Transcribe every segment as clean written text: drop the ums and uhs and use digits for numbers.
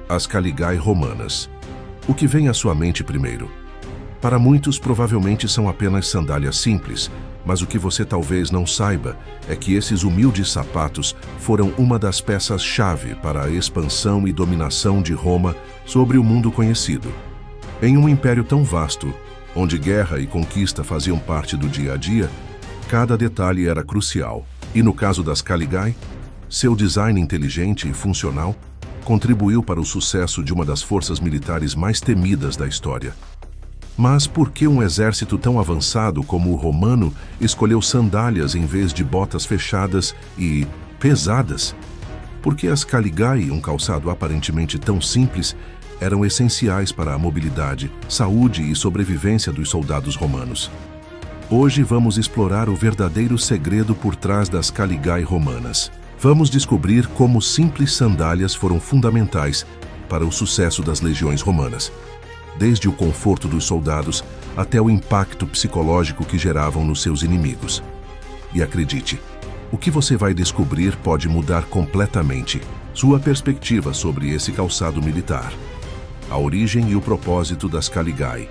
As Caligae romanas. O que vem à sua mente primeiro? Para muitos, provavelmente são apenas sandálias simples, mas o que você talvez não saiba é que esses humildes sapatos foram uma das peças-chave para a expansão e dominação de Roma sobre o mundo conhecido. Em um império tão vasto, onde guerra e conquista faziam parte do dia a dia, cada detalhe era crucial. E no caso das Caligae, seu design inteligente e funcional contribuiu para o sucesso de uma das forças militares mais temidas da história. Mas por que um exército tão avançado como o romano escolheu sandálias em vez de botas fechadas e pesadas? Por que as Caligae, um calçado aparentemente tão simples, eram essenciais para a mobilidade, saúde e sobrevivência dos soldados romanos? Hoje vamos explorar o verdadeiro segredo por trás das Caligae romanas. Vamos descobrir como simples sandálias foram fundamentais para o sucesso das legiões romanas, desde o conforto dos soldados até o impacto psicológico que geravam nos seus inimigos. E acredite, o que você vai descobrir pode mudar completamente sua perspectiva sobre esse calçado militar. A origem e o propósito das Caligae.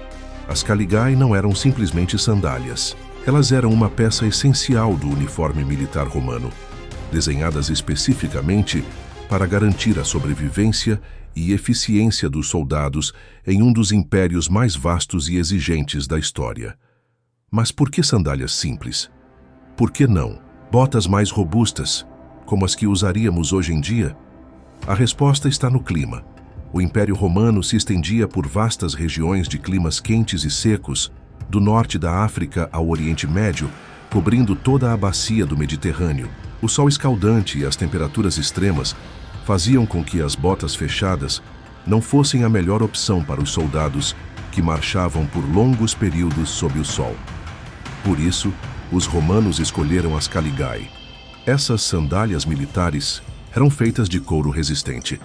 As Caligae não eram simplesmente sandálias. Elas eram uma peça essencial do uniforme militar romano, desenhadas especificamente para garantir a sobrevivência e eficiência dos soldados em um dos impérios mais vastos e exigentes da história. Mas por que sandálias simples? Por que não botas mais robustas, como as que usaríamos hoje em dia? A resposta está no clima. O Império Romano se estendia por vastas regiões de climas quentes e secos, do norte da África ao Oriente Médio, cobrindo toda a bacia do Mediterrâneo. O sol escaldante e as temperaturas extremas faziam com que as botas fechadas não fossem a melhor opção para os soldados que marchavam por longos períodos sob o sol. Por isso, os romanos escolheram as Caligae. Essas sandálias militares eram feitas de couro resistente,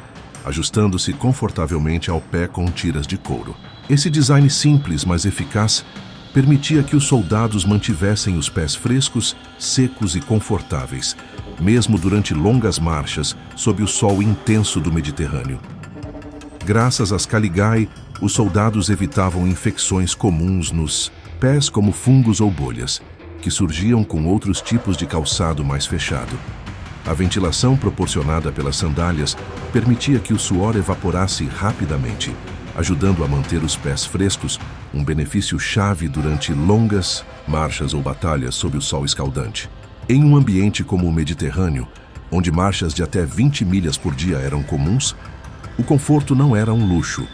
ajustando-se confortavelmente ao pé com tiras de couro. Esse design simples, mas eficaz, permitia que os soldados mantivessem os pés frescos, secos e confortáveis, mesmo durante longas marchas sob o sol intenso do Mediterrâneo. Graças às Caligae, os soldados evitavam infecções comuns nos pés como fungos ou bolhas, que surgiam com outros tipos de calçado mais fechado. A ventilação proporcionada pelas sandálias permitia que o suor evaporasse rapidamente, ajudando a manter os pés frescos, um benefício chave durante longas marchas ou batalhas sob o sol escaldante. Em um ambiente como o Mediterrâneo, onde marchas de até 20 milhas por dia eram comuns, o conforto não era um luxo,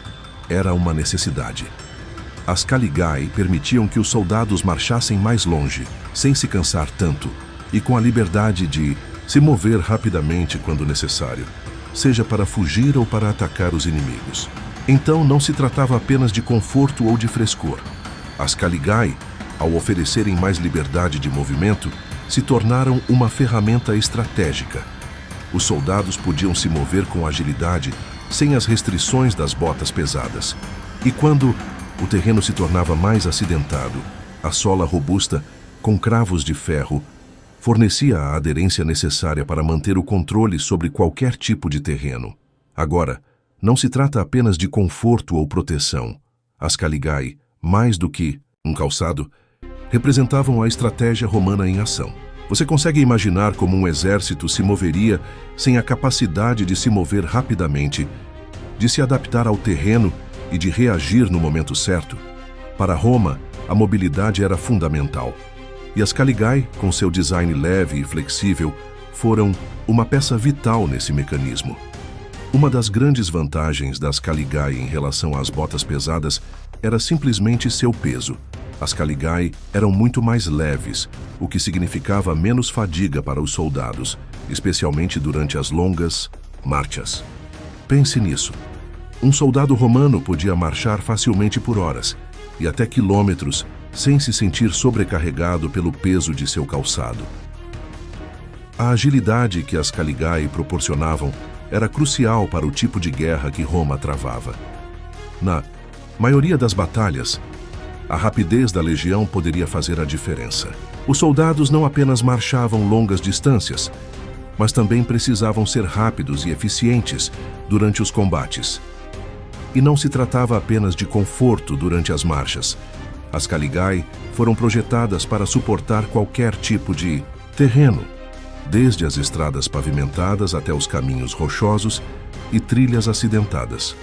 era uma necessidade. As Caligae permitiam que os soldados marchassem mais longe, sem se cansar tanto, e com a liberdade de se mover rapidamente quando necessário, seja para fugir ou para atacar os inimigos. Então não se tratava apenas de conforto ou de frescor. As Caligae, ao oferecerem mais liberdade de movimento, se tornaram uma ferramenta estratégica. Os soldados podiam se mover com agilidade, sem as restrições das botas pesadas. E quando o terreno se tornava mais acidentado, a sola robusta, com cravos de ferro, fornecia a aderência necessária para manter o controle sobre qualquer tipo de terreno. Agora, não se trata apenas de conforto ou proteção. As Caligae, mais do que um calçado, representavam a estratégia romana em ação. Você consegue imaginar como um exército se moveria sem a capacidade de se mover rapidamente, de se adaptar ao terreno e de reagir no momento certo? Para Roma, a mobilidade era fundamental. E as Caligae, com seu design leve e flexível, foram uma peça vital nesse mecanismo. Uma das grandes vantagens das Caligae em relação às botas pesadas era simplesmente seu peso. As Caligae eram muito mais leves, o que significava menos fadiga para os soldados, especialmente durante as longas marchas. Pense nisso. Um soldado romano podia marchar facilmente por horas, e até quilômetros, sem se sentir sobrecarregado pelo peso de seu calçado. A agilidade que as Caligae proporcionavam era crucial para o tipo de guerra que Roma travava. Na maioria das batalhas, a rapidez da legião poderia fazer a diferença. Os soldados não apenas marchavam longas distâncias, mas também precisavam ser rápidos e eficientes durante os combates. E não se tratava apenas de conforto durante as marchas. As Caligae foram projetadas para suportar qualquer tipo de terreno, desde as estradas pavimentadas até os caminhos rochosos e trilhas acidentadas.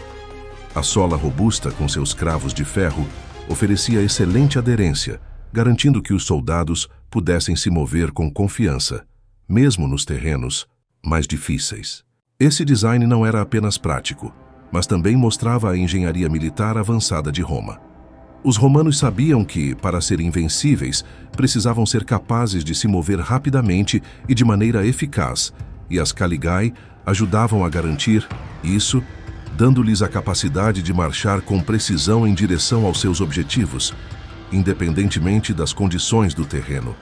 A sola robusta com seus cravos de ferro oferecia excelente aderência, garantindo que os soldados pudessem se mover com confiança, mesmo nos terrenos mais difíceis. Esse design não era apenas prático, mas também mostrava a engenharia militar avançada de Roma. Os romanos sabiam que, para serem invencíveis, precisavam ser capazes de se mover rapidamente e de maneira eficaz, e as Caligae ajudavam a garantir isso, dando-lhes a capacidade de marchar com precisão em direção aos seus objetivos, independentemente das condições do terreno.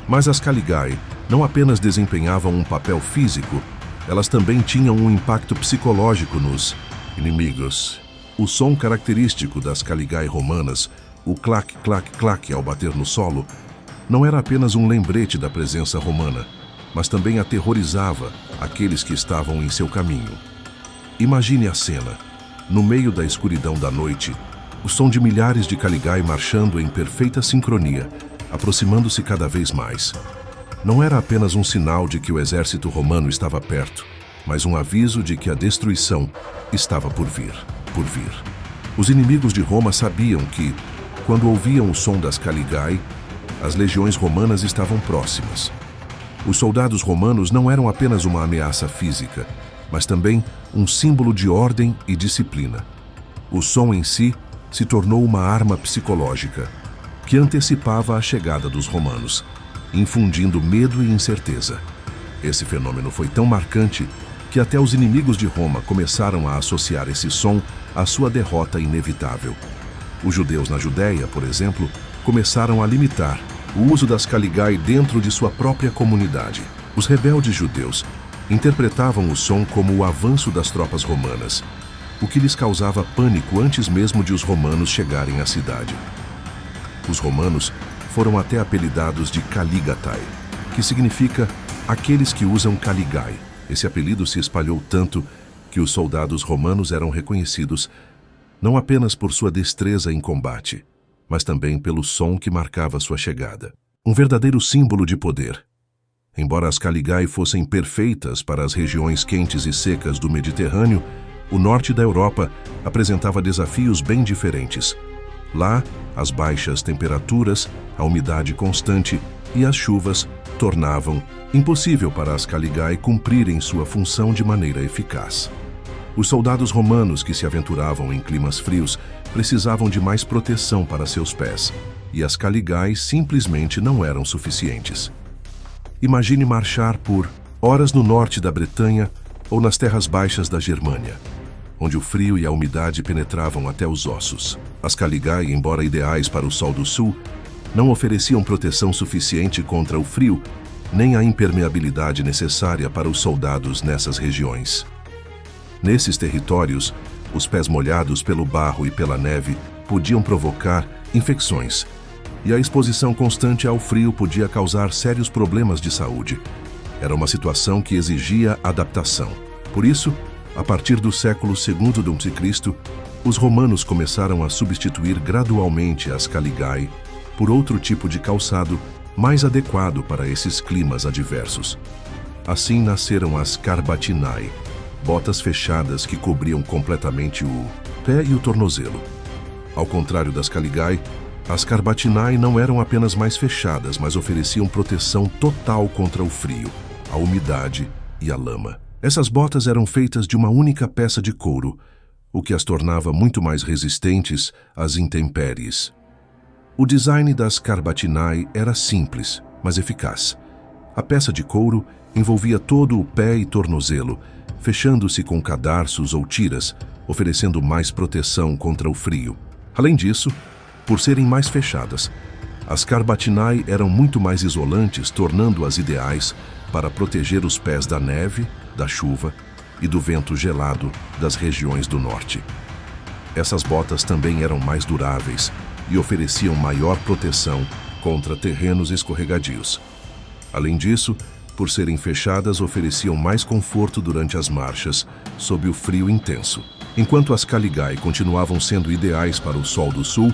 Mas as Caligae não apenas desempenhavam um papel físico, elas também tinham um impacto psicológico nos inimigos. O som característico das Caligae romanas, o clac, clac, clac ao bater no solo, não era apenas um lembrete da presença romana, mas também aterrorizava aqueles que estavam em seu caminho. Imagine a cena. No meio da escuridão da noite, o som de milhares de Caligae marchando em perfeita sincronia, aproximando-se cada vez mais. Não era apenas um sinal de que o exército romano estava perto, mas um aviso de que a destruição estava por vir. Os inimigos de Roma sabiam que, quando ouviam o som das Caligae, as legiões romanas estavam próximas. Os soldados romanos não eram apenas uma ameaça física, mas também um símbolo de ordem e disciplina. O som em si se tornou uma arma psicológica, que antecipava a chegada dos romanos, infundindo medo e incerteza. Esse fenômeno foi tão marcante que até os inimigos de Roma começaram a associar esse som à sua derrota inevitável. Os judeus na Judéia, por exemplo, começaram a limitar o uso das Caligae dentro de sua própria comunidade. Os rebeldes judeus interpretavam o som como o avanço das tropas romanas, o que lhes causava pânico antes mesmo de os romanos chegarem à cidade. Os romanos foram até apelidados de Caligatae, que significa aqueles que usam Caligae. Esse apelido se espalhou tanto que os soldados romanos eram reconhecidos não apenas por sua destreza em combate, mas também pelo som que marcava sua chegada. Um verdadeiro símbolo de poder. Embora as Caligae fossem perfeitas para as regiões quentes e secas do Mediterrâneo, o norte da Europa apresentava desafios bem diferentes. Lá, as baixas temperaturas, a umidade constante e as chuvas tornavam impossível para as Caligae cumprirem sua função de maneira eficaz. Os soldados romanos que se aventuravam em climas frios precisavam de mais proteção para seus pés, e as Caligae simplesmente não eram suficientes. Imagine marchar por horas no norte da Bretanha ou nas terras baixas da Germânia, onde o frio e a umidade penetravam até os ossos. As Caligae, embora ideais para o sol do sul, não ofereciam proteção suficiente contra o frio, nem a impermeabilidade necessária para os soldados nessas regiões. Nesses territórios, os pés molhados pelo barro e pela neve podiam provocar infecções, e a exposição constante ao frio podia causar sérios problemas de saúde. Era uma situação que exigia adaptação. Por isso, a partir do século II d.C., os romanos começaram a substituir gradualmente as Caligae por outro tipo de calçado mais adequado para esses climas adversos. Assim nasceram as Carbatinae, botas fechadas que cobriam completamente o pé e o tornozelo. Ao contrário das Caligae, as Carbatinae não eram apenas mais fechadas, mas ofereciam proteção total contra o frio, a umidade e a lama. Essas botas eram feitas de uma única peça de couro, o que as tornava muito mais resistentes às intempéries. O design das Carbatinae era simples, mas eficaz. A peça de couro envolvia todo o pé e tornozelo, fechando-se com cadarços ou tiras, oferecendo mais proteção contra o frio. Além disso, por serem mais fechadas, as Carbatinae eram muito mais isolantes, tornando-as ideais para proteger os pés da neve, da chuva e do vento gelado das regiões do norte. Essas botas também eram mais duráveis e ofereciam maior proteção contra terrenos escorregadios. Além disso, por serem fechadas, ofereciam mais conforto durante as marchas, sob o frio intenso. Enquanto as Caligae continuavam sendo ideais para o sol do sul,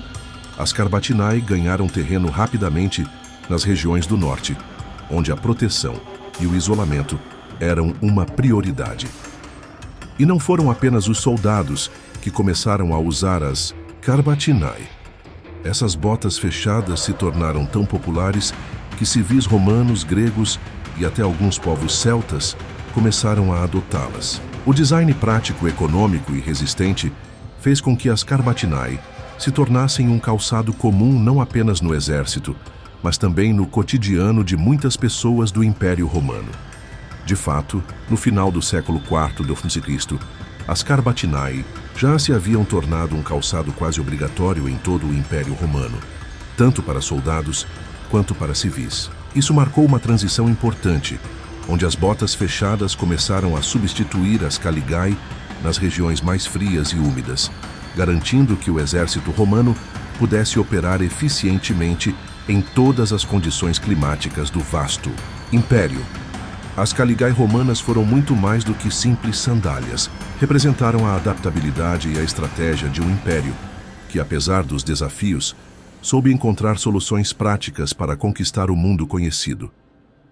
as Carbatinae ganharam terreno rapidamente nas regiões do norte, onde a proteção e o isolamento eram uma prioridade. E não foram apenas os soldados que começaram a usar as Carbatinae. Essas botas fechadas se tornaram tão populares que civis romanos, gregos e até alguns povos celtas começaram a adotá-las. O design prático, econômico e resistente fez com que as Carbatinae se tornassem um calçado comum não apenas no exército, mas também no cotidiano de muitas pessoas do Império Romano. De fato, no final do século IV d.C., as Carbatinae já se haviam tornado um calçado quase obrigatório em todo o Império Romano, tanto para soldados quanto para civis. Isso marcou uma transição importante, onde as botas fechadas começaram a substituir as Caligae nas regiões mais frias e úmidas, garantindo que o exército romano pudesse operar eficientemente em todas as condições climáticas do vasto império. As Caligae romanas foram muito mais do que simples sandálias. Representaram a adaptabilidade e a estratégia de um império que, apesar dos desafios, soube encontrar soluções práticas para conquistar o mundo conhecido.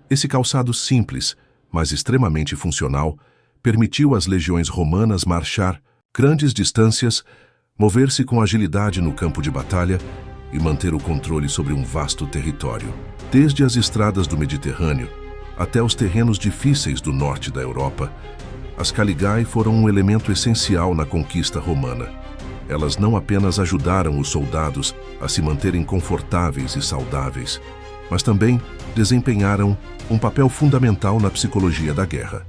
Esse calçado simples, mas extremamente funcional, permitiu às legiões romanas marchar grandes distâncias, mover-se com agilidade no campo de batalha e manter o controle sobre um vasto território. Desde as estradas do Mediterrâneo até os terrenos difíceis do norte da Europa, as Caligae foram um elemento essencial na conquista romana. Elas não apenas ajudaram os soldados a se manterem confortáveis e saudáveis, mas também desempenharam um papel fundamental na psicologia da guerra.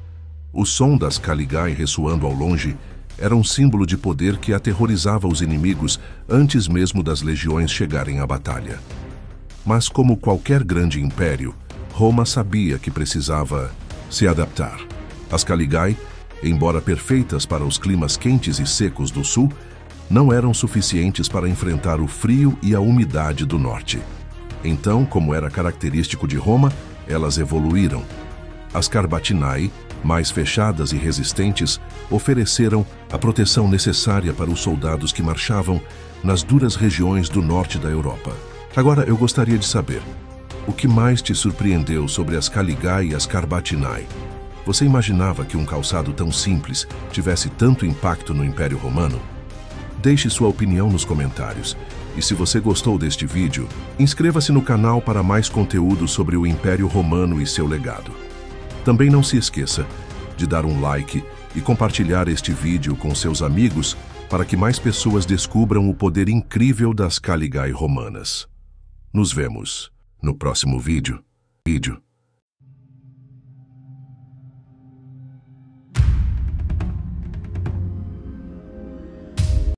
O som das Caligae ressoando ao longe era um símbolo de poder que aterrorizava os inimigos antes mesmo das legiões chegarem à batalha. Mas como qualquer grande império, Roma sabia que precisava se adaptar. As Caligae, embora perfeitas para os climas quentes e secos do sul, não eram suficientes para enfrentar o frio e a umidade do norte. Então, como era característico de Roma, elas evoluíram. As Carbatinae, mais fechadas e resistentes, ofereceram a proteção necessária para os soldados que marchavam nas duras regiões do norte da Europa. Agora, eu gostaria de saber, o que mais te surpreendeu sobre as Caligae e as Carbatinae? Você imaginava que um calçado tão simples tivesse tanto impacto no Império Romano? Deixe sua opinião nos comentários. E se você gostou deste vídeo, inscreva-se no canal para mais conteúdo sobre o Império Romano e seu legado. Também não se esqueça de dar um like e compartilhar este vídeo com seus amigos para que mais pessoas descubram o poder incrível das Caligae romanas. Nos vemos no próximo vídeo.